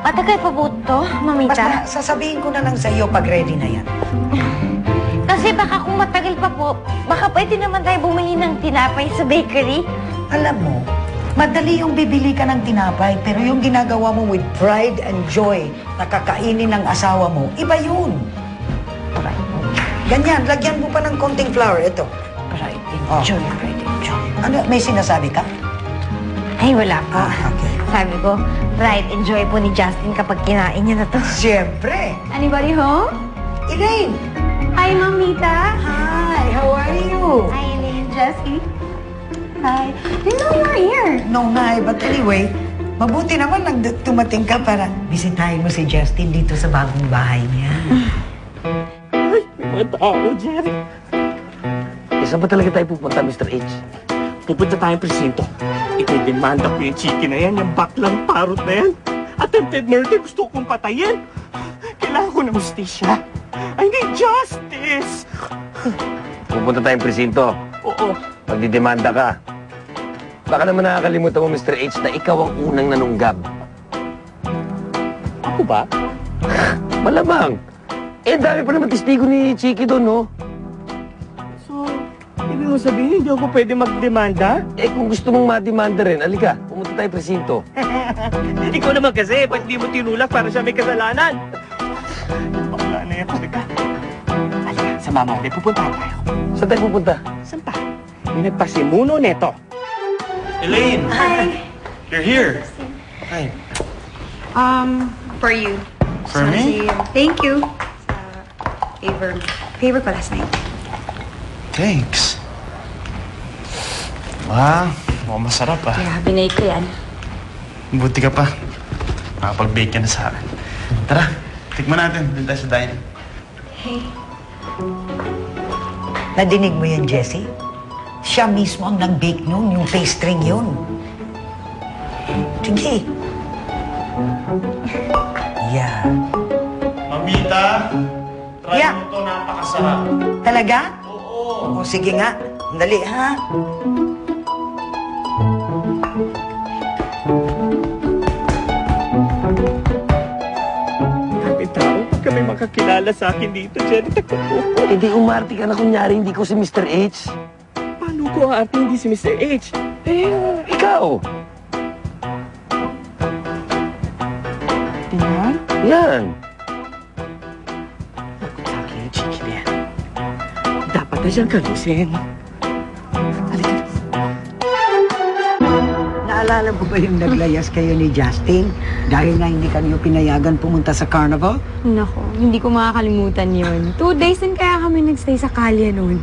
Matagal pa po ito, mamita? Basta sasabihin ko na lang sa iyo pag ready na yan. Kasi baka kung matagal pa po, baka pwede naman tayo bumili ng tinapay sa bakery. Alam mo, madali yung bibili ka ng tinapay, pero yung ginagawa mo with pride and joy na kakainin ng asawa mo, iba yun. Ganyan, lagyan mo pa ng konting flour. Ito. Pride and joy, pride and joy. Ano, may sinasabi ka? Ay, wala po. Okay. Sabi ko, pride and joy po ni Justin kapag kinain niya na to. Siyempre. Anybody home? Elaine! Hi, Mamita. Hi, how are you? Hi, Elaine. Jessie. Hi. Didn't know you were here. No nga, but anyway, mabuti naman tumating ka para bisitahin mo si Justin dito sa bagong bahay niya. Ay, may mga tao dyan. Saan ba talaga tayo pupunta, Mr. H? Pupunta tayong presinto. Itidemanda ko yung chiki na yan, yung baklang parot na yan. Attempted murder, gusto kong patayin. Kailangan ko ng justisya. I need justice! Pupunta tayong presinto. Oo. Magdidemanda ka. Baka naman nakakalimutan mo, Mr. H, na ikaw ang unang nanunggab. Ako ba? Malamang. Eh, dami pa naman testigo ni Chiki doon, no? So, ibig mo sabihin, hindi ako pwede magdemanda? Eh, kung gusto mong mademanda rin, alika, pumunta tayong presinto. Ikaw naman kasi, ba't hindi mo tinulak para siya may kasalanan? Bakla na yan, halika. Halika, sa mama ko, pupuntahan tayo. Saan tayo pupunta? Saan pa? May nagpasimuno neto. Elaine! Hi. You're here! Hi. For you. For me? Thank you. Favor ko last night. Thanks. Mukhang masarap ah. Yeah, binake ko yan. Buti ka pa. Nakapag-bake ka na sa akin. Tara, tikman natin. Doon tayo sa dining. Hey. Nadinig mo yan, Jessie? Siya mismo ang nag-bake nun, yung pastry yun. Sige. Yeah. Mamita, try Yeah. mo to, napakasarap. Talaga? Oo. O, sige nga. Dali, ha? Grabe tao, pag kami makakilala sa akin dito, Jenny, takot. Hindi umarte ka na kunyari, hindi ko si Mr. H. Paano ko ate hindi si Mr. H? Eh, ikaw. Tingnan. Yan. Takot sa akin yung chiki na yan. Dapat na siyang kalusin. Halika. Naalala mo ba yung naglayas kayo ni Justin? Dahil nga hindi kanyo pinayagan pumunta sa carnival? Nako, hindi ko makakalimutan yun. 2 days din kaya kami nagstay sa kalye noon.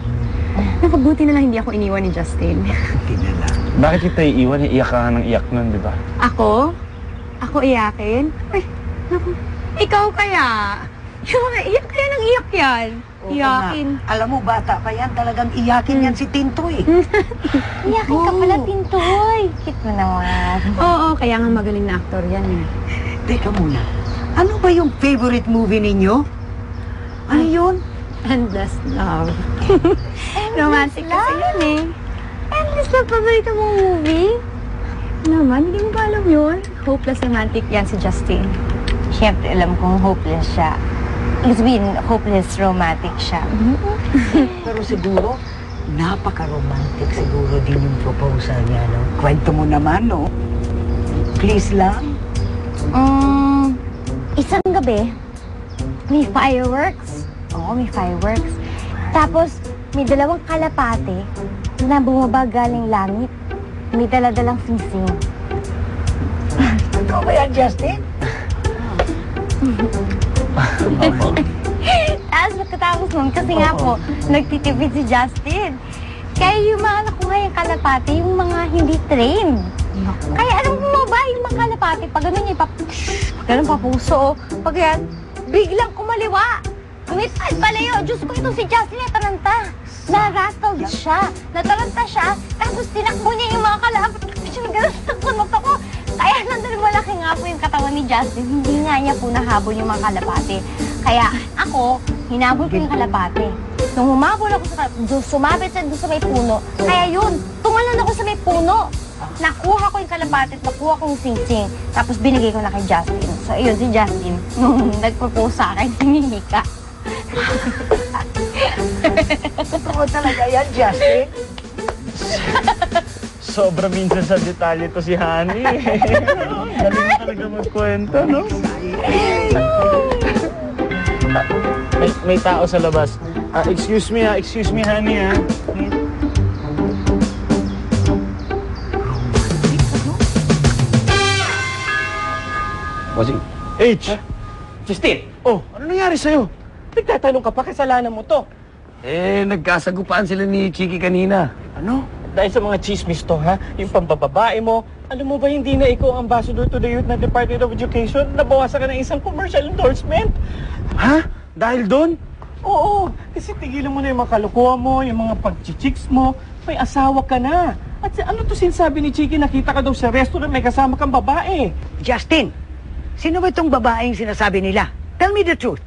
Napabuti na lang hindi ako iniwan ni Justin. Hindi na lang. Bakit kita iiwan? Iyak ka ng iyak nun, di ba? Ako? Ako iyakin? Ay, naku. Ikaw kaya? Yung mga iyak kaya nang iyak yan. Oo Iyakin. nga. Alam mo, bata pa yan. Talagang iyakin yan si Tintoy. Iyakin ka pala, Tintoy. Cute mo naman. Oo, kaya nga magaling na aktor yan eh. Teka muna. Ano ba yung favorite movie ninyo? Ano yun? Endless Love. Romantic kasi yun eh. Endless Love, paborito mong movie? Naman, hindi mo ba alam yun? Hopeless romantic yan si Justin. Siyempre, alam kong hopeless siya. Ibig sabihin, hopeless romantic siya. Pero siguro, napaka-romantic siguro din yung proposal niya, no? Kwento mo naman, no? Please lang. Isang gabi, may fireworks. Oo, may fireworks. Tapos, may 2 kalapate na bumaba galing langit. May dala-dalang singsing. Totoo ba yan, Justin? Tapos pagkatapos nun, kasi nga po, nagtitipid si Justin. Kaya yung mga nakuha yung kalapate, yung mga hindi trained. Kaya alam mo ba, yung mga kalapate, pag gano'n niya, ganun papuso, pag yan, biglang kumaliwa. Kumipad palayo. Diyos ko, ito si Justin na taranta. Na-rattled siya. Nataranta siya. Tapos tinakbo niya yung mga kalapate. Kasi siya nagano'n sa ako. Kaya nandun malaki nga po yung katawan ni Justin. Hindi nga niya po nahabol yung mga kalapate. Kaya ako, hinabol ko yung kalapate. Nung humabol ako sa kalapate, sumabit siya doon sa may puno. Kaya yun, tumalon ako sa may puno. Nakuha ko yung kalapate at nakuha ko yung singsing. Tapos binigay ko na kay Justin. So So, yun, si Justin, nung nag-propose sa akin, hinihi ka. Totoo talaga yan, Justin. Sobra minsan sa detalye to si Honey. Galing mo talaga magkwento, no? May tao sa labas. Excuse me, Honey, ha? Bossing. H! Justin, Oh, ano nangyari sa'yo? nagtatanong ka pa, kasalanan mo to. Nagkasagupaan sila ni Chiki kanina. Ano? Dahil sa mga chismis to, ha? Yung pambababae mo, alam mo ba hindi na ikaw ang ambassador to the youth na Department of Education? Nabawasan ka ng isang commercial endorsement? Ha? Dahil doon? Oo, kasi tigilan mo na yung mga kalukuhan mo, yung mga pagchichiks mo, may asawa ka na. At ano to sinasabi ni Chiki, nakita ka daw sa restaurant, may kasama kang babae. Justin, sino ba itong babaeng sinasabi nila? Tell me the truth.